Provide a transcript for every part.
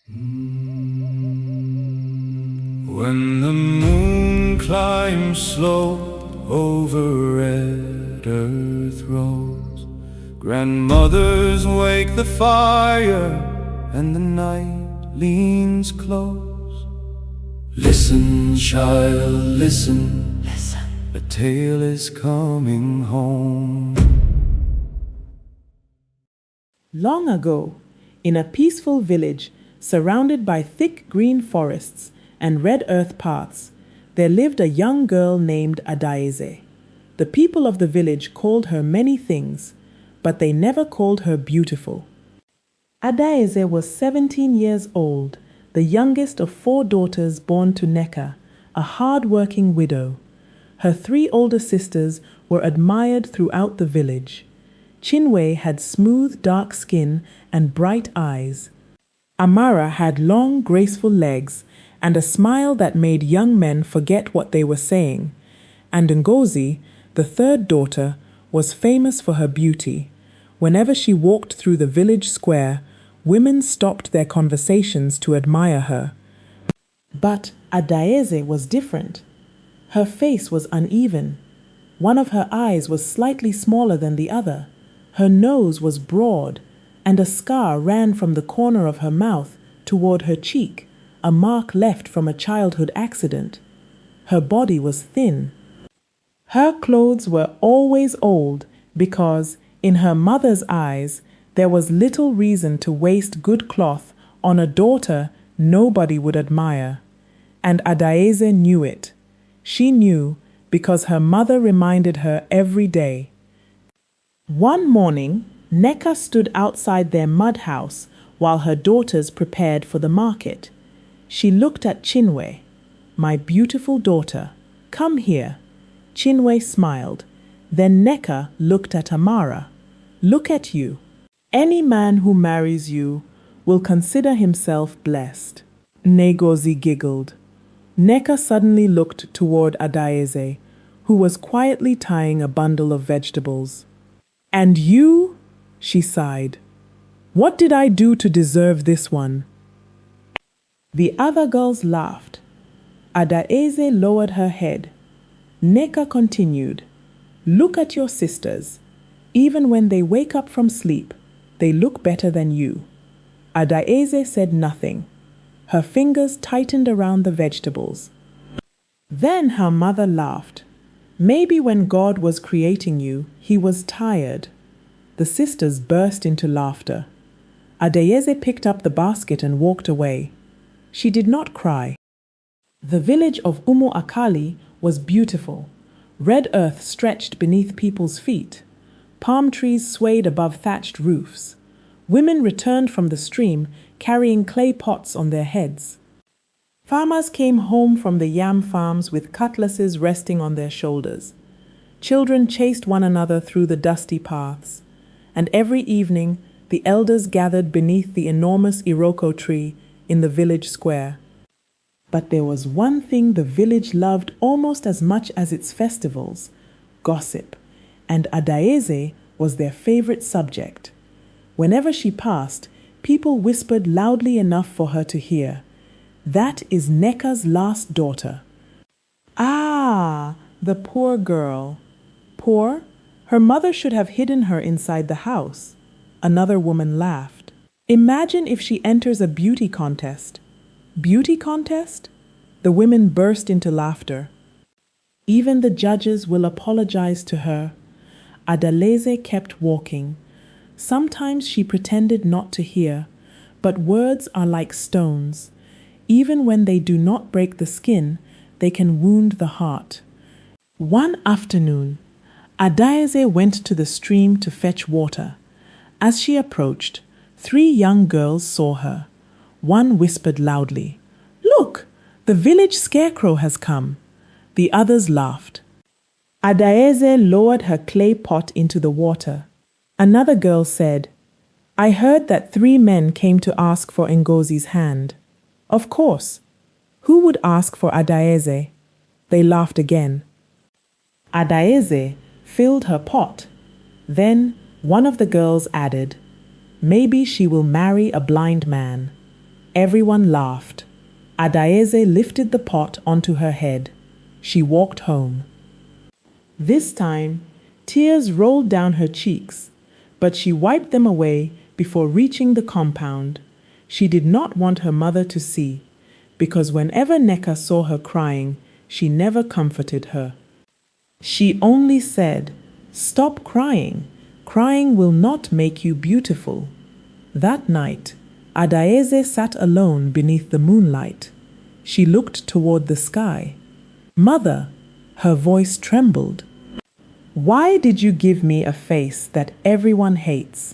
When the moon climbs slow over red earth roads, grandmothers wake the fire and the night leans close. Listen, child, listen, listen. A tale is coming home. Long ago, in a peaceful village surrounded by thick green forests and red earth paths, there lived a young girl named Adaeze. The people of the village called her many things, but they never called her beautiful. Adaeze was 17 years old, the youngest of 4 daughters born to Neka, a hard-working widow. Her 3 older sisters were admired throughout the village. Chinwe had smooth, dark skin and bright eyes. Amara had long, graceful legs and a smile that made young men forget what they were saying. And Ngozi, the 3rd daughter, was famous for her beauty. Whenever she walked through the village square, women stopped their conversations to admire her. But Adaeze was different. Her face was uneven. One of her eyes was slightly smaller than the other. Her nose was broad, and a scar ran from the corner of her mouth toward her cheek, a mark left from a childhood accident. Her body was thin. Her clothes were always old because, in her mother's eyes, there was little reason to waste good cloth on a daughter nobody would admire. And Adaeze knew it. She knew because her mother reminded her every day. One morning, Neka stood outside their mud house while her daughters prepared for the market. She looked at Chinwe. "My beautiful daughter, come here." Chinwe smiled. Then Neka looked at Amara. "Look at you. Any man who marries you will consider himself blessed." Ngozi giggled. Neka suddenly looked toward Adaeze, who was quietly tying a bundle of vegetables. "And you?" she sighed. "What did I do to deserve this one?" The other girls laughed. Adaeze lowered her head. Neka continued, "Look at your sisters. Even when they wake up from sleep, they look better than you." Adaeze said nothing. Her fingers tightened around the vegetables. Then her mother laughed. "Maybe when God was creating you, he was tired." The sisters burst into laughter. Adaeze picked up the basket and walked away. She did not cry. The village of Umu Akali was beautiful. Red earth stretched beneath people's feet. Palm trees swayed above thatched roofs. Women returned from the stream carrying clay pots on their heads. Farmers came home from the yam farms with cutlasses resting on their shoulders. Children chased one another through the dusty paths. And every evening, the elders gathered beneath the enormous Iroko tree in the village square. But there was one thing the village loved almost as much as its festivals: gossip. And Adaeze was their favorite subject. Whenever she passed, people whispered loudly enough for her to hear, "That is Neka's last daughter." Ah, the poor girl. Poor? Her mother should have hidden her inside the house. Another woman laughed. "Imagine if she enters a beauty contest." Beauty contest? The women burst into laughter. "Even the judges will apologize to her." Adaeze kept walking. Sometimes she pretended not to hear, but words are like stones. Even when they do not break the skin, they can wound the heart. One afternoon, Adaeze went to the stream to fetch water. As she approached, 3 young girls saw her. One whispered loudly, "Look, the village scarecrow has come." The others laughed. Adaeze lowered her clay pot into the water. Another girl said, "I heard that 3 men came to ask for Ngozi's hand." "Of course. Who would ask for Adaeze?" They laughed again. Adaeze filled her pot. Then one of the girls added, "Maybe she will marry a blind man." Everyone laughed. Adaeze lifted the pot onto her head. She walked home. This time, tears rolled down her cheeks, but she wiped them away before reaching the compound. She did not want her mother to see, because whenever Neka saw her crying, she never comforted her. She only said, "Stop crying. Crying will not make you beautiful." That night, Adaeze sat alone beneath the moonlight. She looked toward the sky. "Mother," her voice trembled. "Why did you give me a face that everyone hates?"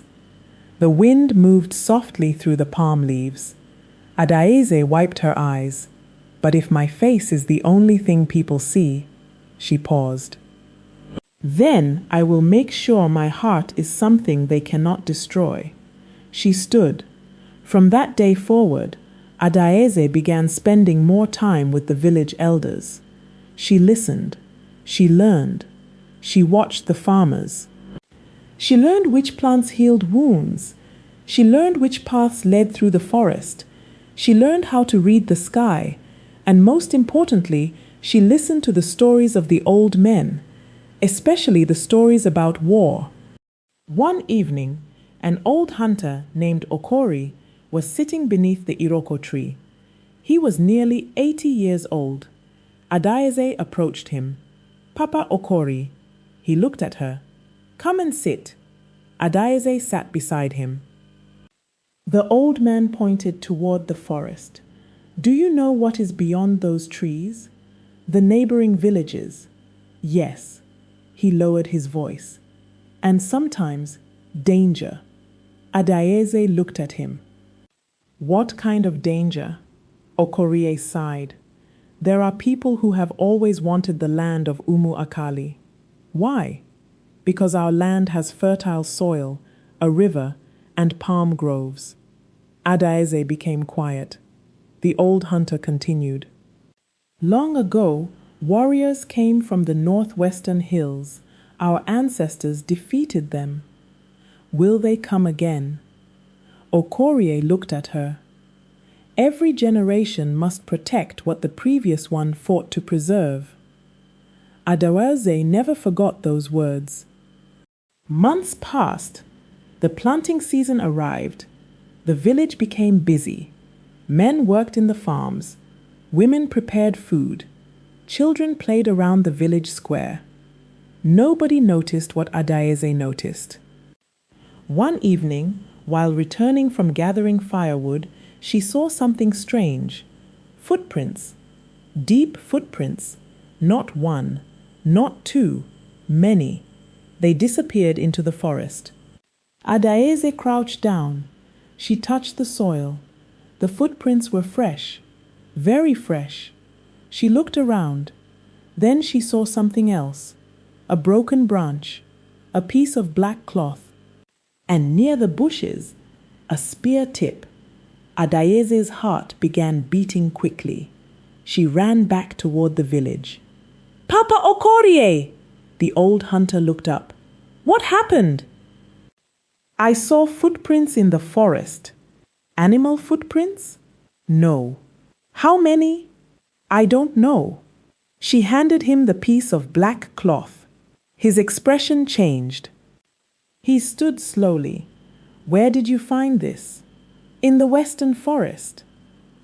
The wind moved softly through the palm leaves. Adaeze wiped her eyes. "But if my face is the only thing people see," she paused. "Then I will make sure my heart is something they cannot destroy." She stood. From that day forward, Adaeze began spending more time with the village elders. She listened. She learned. She watched the farmers. She learned which plants healed wounds. She learned which paths led through the forest. She learned how to read the sky. And most importantly, she listened to the stories of the old men, especially the stories about war. One evening, an old hunter named Okori was sitting beneath the Iroko tree. He was nearly 80 years old. Adaeze approached him. "Papa Okori." He looked at her. "Come and sit." Adaeze sat beside him. The old man pointed toward the forest. "Do you know what is beyond those trees? The neighboring villages." "Yes." He lowered his voice. "And sometimes danger." Adaeze looked at him. "What kind of danger?" Okorie sighed. "There are people who have always wanted the land of Umu Akali." "Why?" "Because our land has fertile soil, a river, and palm groves." Adaeze became quiet. The old hunter continued. "Long ago, warriors came from the northwestern hills. Our ancestors defeated them. Will they come again?" Okorie looked at her. "Every generation must protect what the previous one fought to preserve." Adaeze never forgot those words. Months passed. The planting season arrived. The village became busy. Men worked in the farms. Women prepared food. Children played around the village square. Nobody noticed what Adaeze noticed. One evening, while returning from gathering firewood, she saw something strange. Footprints. Deep footprints. Not one, not two, many. They disappeared into the forest. Adaeze crouched down. She touched the soil. The footprints were fresh, very fresh. She looked around. Then she saw something else. A broken branch, a piece of black cloth, and near the bushes, a spear tip. Adaeze's heart began beating quickly. She ran back toward the village. "Papa Okorie!" The old hunter looked up. "What happened?" "I saw footprints in the forest." "Animal footprints?" "No." "How many?" "I don't know." She handed him the piece of black cloth. His expression changed. He stood slowly. "Where did you find this?" "In the western forest."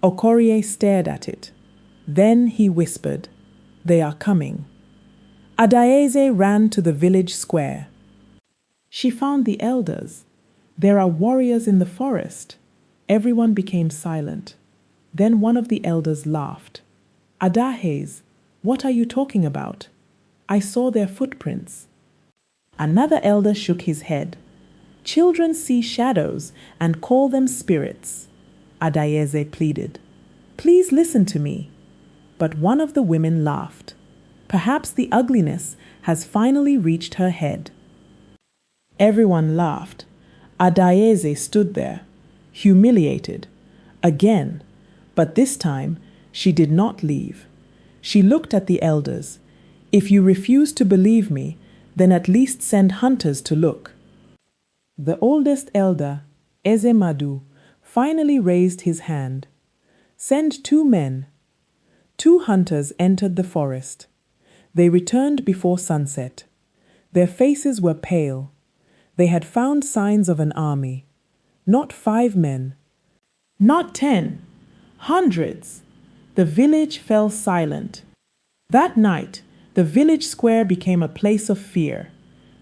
Okorie stared at it. Then he whispered, "They are coming." Adaeze ran to the village square. She found the elders. "There are warriors in the forest." Everyone became silent. Then one of the elders laughed. "Adaeze, what are you talking about? I saw their footprints." Another elder shook his head. "Children see shadows and call them spirits." Adaeze pleaded. "Please listen to me." But one of the women laughed. Perhaps the ugliness has finally reached her head. Everyone laughed. Adaeze stood there, humiliated, again, but this time she did not leave. She looked at the elders. "If you refuse to believe me, then at least send hunters to look." The oldest elder, Eze Madu, finally raised his hand. "Send 2 men." 2 hunters entered the forest. They returned before sunset. Their faces were pale. They had found signs of an army. Not 5 men. Not 10. Hundreds. The village fell silent. That night, the village square became a place of fear.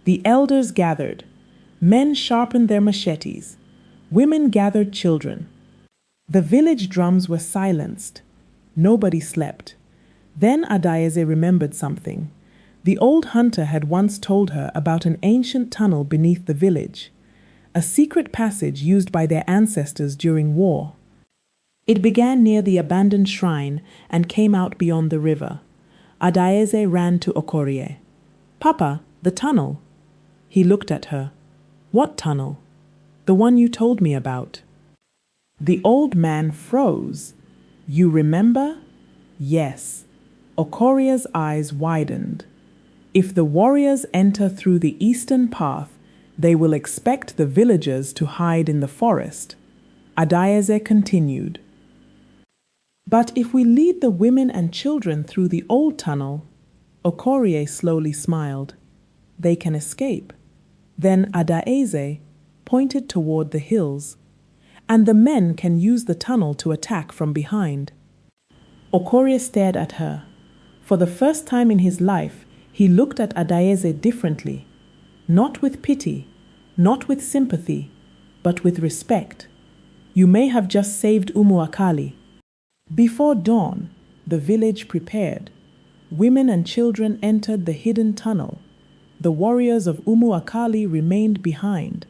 The elders gathered. Men sharpened their machetes. Women gathered children. The village drums were silenced. Nobody slept. Then Adaeze remembered something. The old hunter had once told her about an ancient tunnel beneath the village, a secret passage used by their ancestors during war. It began near the abandoned shrine and came out beyond the river. Adaeze ran to Okorie. "Papa, the tunnel." He looked at her. "What tunnel?" "The one you told me about." The old man froze. "You remember?" "Yes." Okorie's eyes widened. "If the warriors enter through the eastern path, they will expect the villagers to hide in the forest." Adaeze continued. "But if we lead the women and children through the old tunnel," Okorie slowly smiled, "they can escape." Then Adaeze pointed toward the hills, "and the men can use the tunnel to attack from behind." Okorie stared at her. For the first time in his life, he looked at Adaeze differently, not with pity, not with sympathy, but with respect. "You may have just saved Umuakali." Before dawn, the village prepared. Women and children entered the hidden tunnel. The warriors of Umuakali remained behind.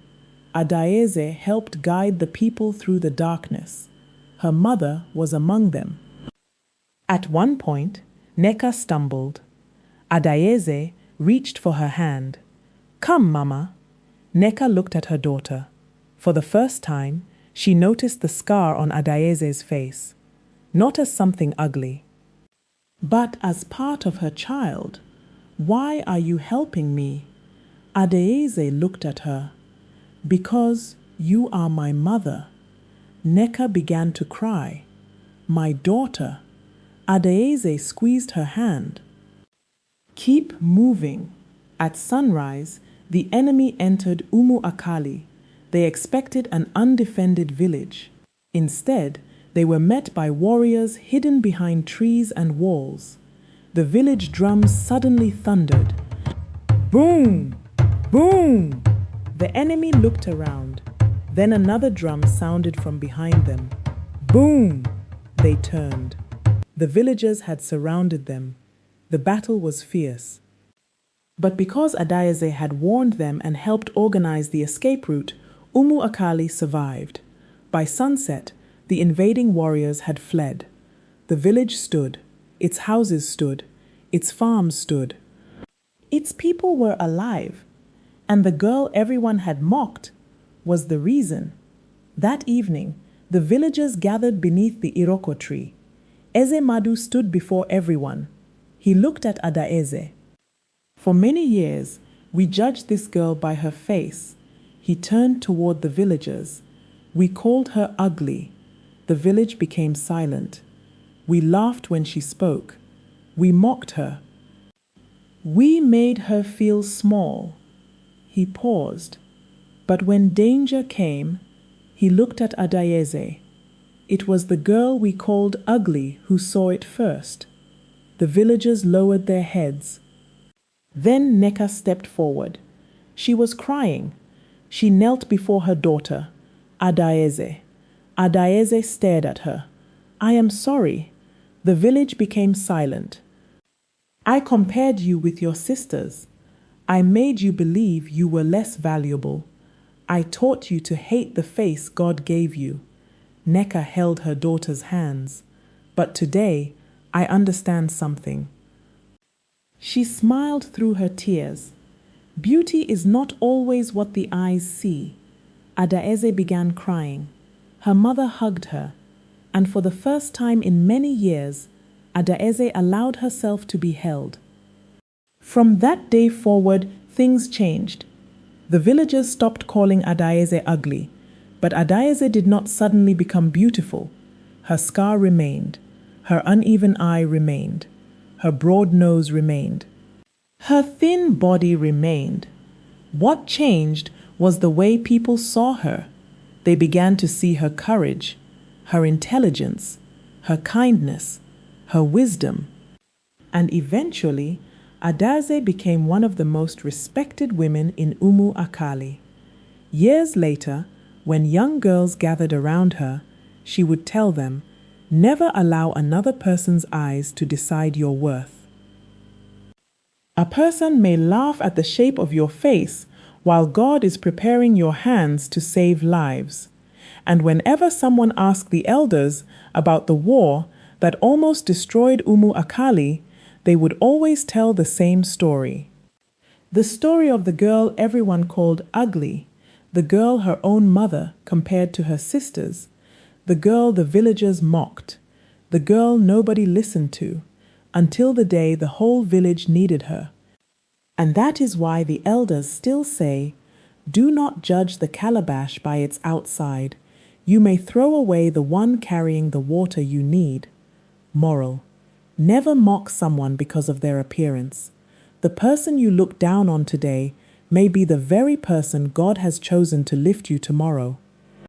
Adaeze helped guide the people through the darkness. Her mother was among them. At one point, Neka stumbled. Adaeze reached for her hand. "Come, Mama." Neka looked at her daughter. For the first time, she noticed the scar on Adaeze's face, not as something ugly, but as part of her child. "Why are you helping me?" Adaeze looked at her. "Because you are my mother." Neka began to cry. "My daughter." Adaeze squeezed her hand. "Keep moving." At sunrise, the enemy entered Umuakali. They expected an undefended village. Instead, they were met by warriors hidden behind trees and walls. The village drums suddenly thundered. Boom! Boom! The enemy looked around. Then another drum sounded from behind them. Boom! They turned. The villagers had surrounded them. The battle was fierce. But because Adaeze had warned them and helped organize the escape route, Umuakali survived. By sunset, the invading warriors had fled. The village stood. Its houses stood. Its farms stood. Its people were alive. And the girl everyone had mocked was the reason. That evening, the villagers gathered beneath the Iroko tree. Eze Madu stood before everyone. He looked at Adaeze. "For many years, we judged this girl by her face." He turned toward the villagers. "We called her ugly." The village became silent. We laughed when she spoke. We mocked her. We made her feel small. He paused. But when danger came, he looked at Adaeze. It was the girl we called ugly who saw it first. The villagers lowered their heads. Then Neka stepped forward. She was crying. She knelt before her daughter, Adaeze. Adaeze stared at her. "I am sorry." The village became silent. "I compared you with your sisters. I made you believe you were less valuable. I taught you to hate the face God gave you." Neka held her daughter's hands. "But today, I understand something." She smiled through her tears. "Beauty is not always what the eyes see." Adaeze began crying. Her mother hugged her, and for the first time in many years, Adaeze allowed herself to be held. From that day forward, things changed. The villagers stopped calling Adaeze ugly. But Adaeze did not suddenly become beautiful. Her scar remained. Her uneven eye remained. Her broad nose remained. Her thin body remained. What changed was the way people saw her. They began to see her courage, her intelligence, her kindness, her wisdom. And eventually, Adaeze became one of the most respected women in Umu Akali. Years later, when young girls gathered around her, she would tell them, "Never allow another person's eyes to decide your worth." A person may laugh at the shape of your face while God is preparing your hands to save lives. And whenever someone asked the elders about the war that almost destroyed Umu Akali, they would always tell the same story. The story of the girl everyone called ugly, the girl her own mother compared to her sisters, the girl the villagers mocked, the girl nobody listened to, until the day the whole village needed her. And that is why the elders still say, "Do not judge the calabash by its outside. You may throw away the one carrying the water you need." Moral: never mock someone because of their appearance. The person you look down on today may be the very person God has chosen to lift you tomorrow.